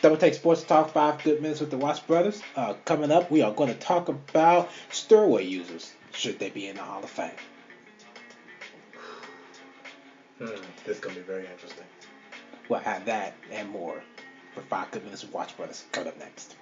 Double Take Sports Talk, 5 good minutes with the Watts brothers. Coming up, we are going to talk about steroid users. Should they be in the Hall of Fame? This is going to be very interesting. We'll have that and more for 5 good minutes with Watts brothers. Coming up next.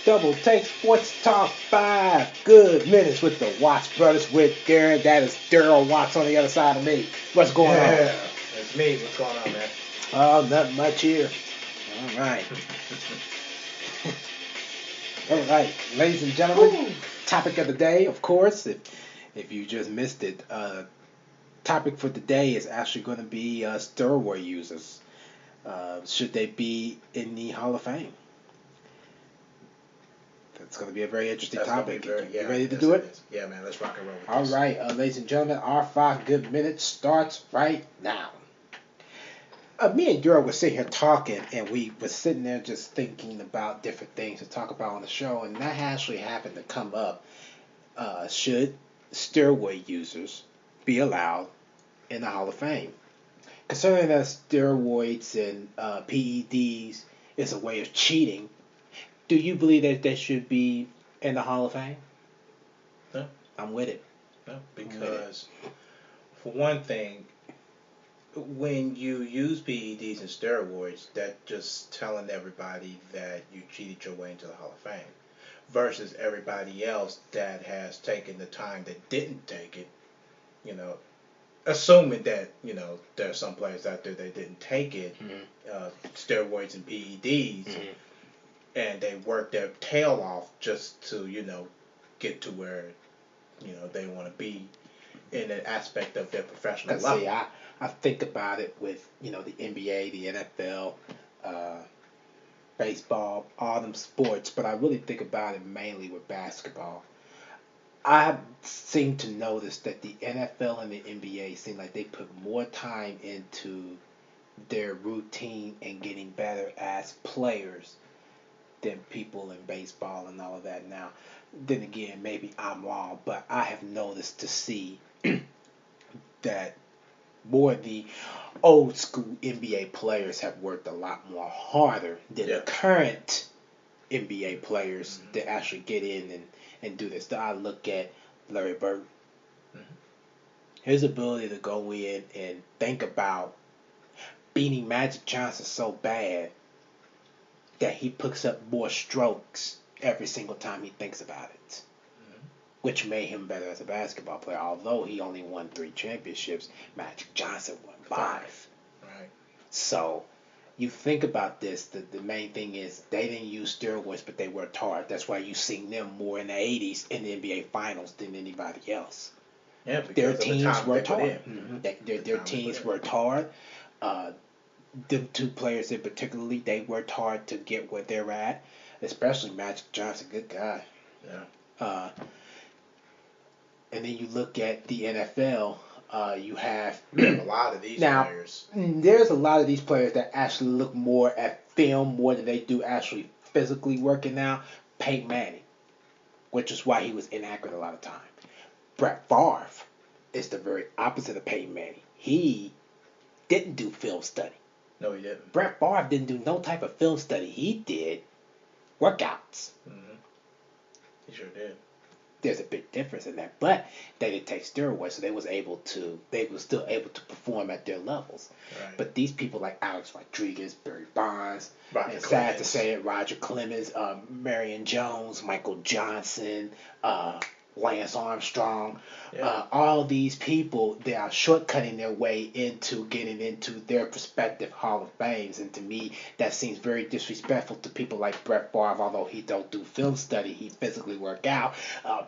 Double Take Sports Talk, 5 good minutes with the Watts brothers with Darren. That is Daryl Watts on the other side of me. What's going on? Yeah, it's me. What's going on, man? Oh, nothing much here. All right. All right, ladies and gentlemen, topic of the day, of course, if you just missed it, topic for today is actually going to be steroid users. Should they be in the Hall of Fame? That's going to be a very interesting topic. You ready to do it? Yeah, man, let's rock and roll with All this. right, ladies and gentlemen, our 5 good minutes starts right now. Me and Daryl were sitting here talking, and we were sitting there just thinking about different things to talk about on the show, and that actually happened to come up. Should steroid users be allowed in the Hall of Fame? Considering that steroids and PEDs is a way of cheating, do you believe that they should be in the Hall of Fame? No. I'm with it. No, because for one thing, when you use PEDs and steroids, that's just telling everybody that you cheated your way into the Hall of Fame, versus everybody else that has taken the time that didn't take it, assuming that, there are some players out there that didn't take it, steroids and PEDs, and they worked their tail off just to, get to where, they want to be in an aspect of their professional life. See, I think about it with, the NBA, the NFL, baseball, all them sports, but I really think about it mainly with basketball. I seem to notice that the NFL and the NBA seem like they put more time into their routine and getting better as players than people in baseball and all of that. Now, then again, maybe I'm wrong, but I have noticed to see that more of the old school NBA players have worked a lot more harder than the current NBA players that actually get in and do this. I look at Larry Bird. His ability to go in and think about beating Magic Johnson so bad that he picks up more strokes every single time he thinks about it, which made him better as a basketball player. Although he only won 3 championships, Magic Johnson won 5. Right. So you think about this, the main thing is they didn't use steroids, but they worked hard. That's why you seen them more in the 80s in the NBA Finals than anybody else. Yeah, their teams worked hard. Their teams worked hard. Them 2 players in particularly, they worked hard to get where they're at, especially Magic Johnson. Good guy. Yeah. And then you look at the NFL, you have a lot of these players. There's a lot of these players that actually look more at film more than they do actually physically working out. Peyton Manning, which is why he was inaccurate a lot of time. Brett Favre is the very opposite of Peyton Manning. He didn't do film study. No, he didn't. Brett Favre didn't do no type of film study. He did workouts. He sure did. There's a big difference in that, but they didn't take steroids, so they were still able to perform at their levels. Right. But these people like Alex Rodriguez, Barry Bonds, Roger sad to say it, Roger Clemens, Marion Jones, Michael Johnson, Lance Armstrong, all these people, they are shortcutting their way into getting into their prospective Hall of Fames, and to me, that seems very disrespectful to people like Brett Favre, although he don't do film study, he physically work out,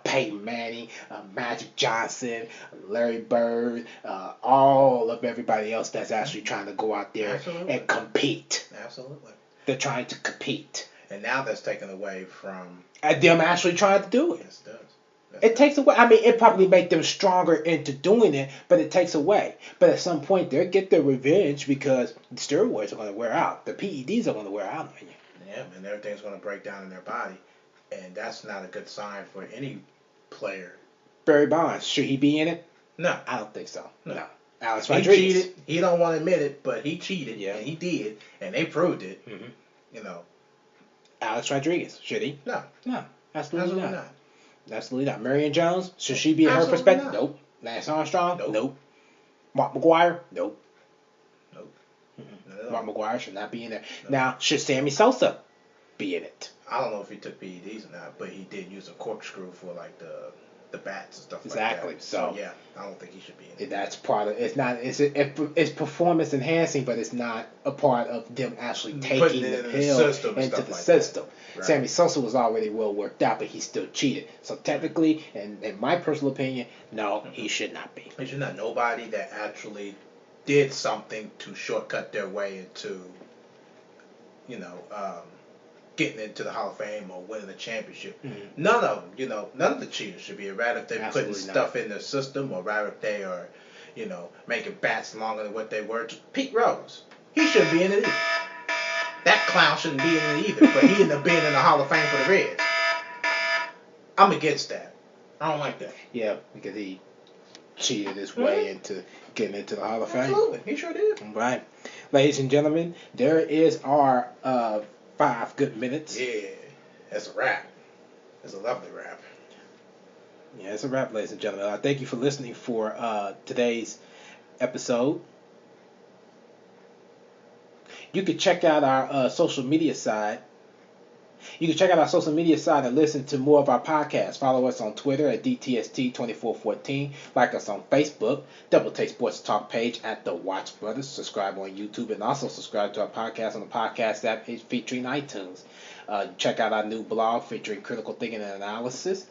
Peyton Manning, Magic Johnson, Larry Bird, all of everybody else that's actually trying to go out there and compete. Absolutely. They're trying to compete. And now that's taken away from them actually trying to do it. Yes, it does. It takes away. I mean, it probably make them stronger into doing it, but it takes away. But at some point, they'll get their revenge because the steroids are going to wear out. The PEDs are going to wear out on you. Yeah, and everything's going to break down in their body, and that's not a good sign for any player. Barry Bonds, should he be in it? No, I don't think so. No. Alex Rodriguez. He cheated. He don't want to admit it, but he cheated, and he did, and they proved it. Mm-hmm. You know. Alex Rodriguez, should he? No, absolutely not. Absolutely not. Marion Jones, should she be in her perspective? Not. Nope. Lance Armstrong? Nope. Mark McGwire? Nope. Mm-hmm. Mark McGwire should not be in there. Nope. Now, should Sammy Sosa be in it? I don't know if he took PEDs or not, but he did use a corkscrew for like the bats and stuff exactly. like that. So yeah, I don't think he should be in it. That's part of it's not it's performance enhancing, but it's not a part of them actually taking the pill into the system. Right. Sammy Sosa was already well worked out, but he still cheated. So technically, and in my personal opinion, no, he should not be. He should not. Nobody that actually did something to shortcut their way into, getting into the Hall of Fame or winning a championship. Mm-hmm. None of them, none of the cheaters should be. Rather if they're putting stuff in their system, or rather if they are, making bats longer than what they were. Pete Rose, he shouldn't be in it either. That clown shouldn't be in it either, but he ended up being in the Hall of Fame for the Reds. I'm against that. I don't like that. Yeah, because he cheated his way into getting into the Hall of Fame. Absolutely, he sure did. All right. Ladies and gentlemen, there is our 5 good minutes. Yeah, that's a wrap. That's a lovely wrap. Yeah, it's a wrap, ladies and gentlemen. Thank you for listening for today's episode. You can check out our social media side. You can check out our social media side and listen to more of our podcasts. Follow us on Twitter at DTST2414. Like us on Facebook, Double Take Sports Talk page at The Watch Brothers. Subscribe on YouTube and also subscribe to our podcast on the podcast app featuring iTunes. Check out our new blog featuring critical thinking and analysis.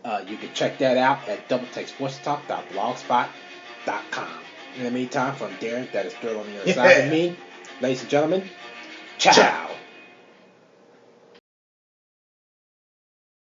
You can check that out at doubletakesportstalk.blogspot.com. In the meantime, from Darren, that is still on the other side of me. Ladies and gentlemen, ciao.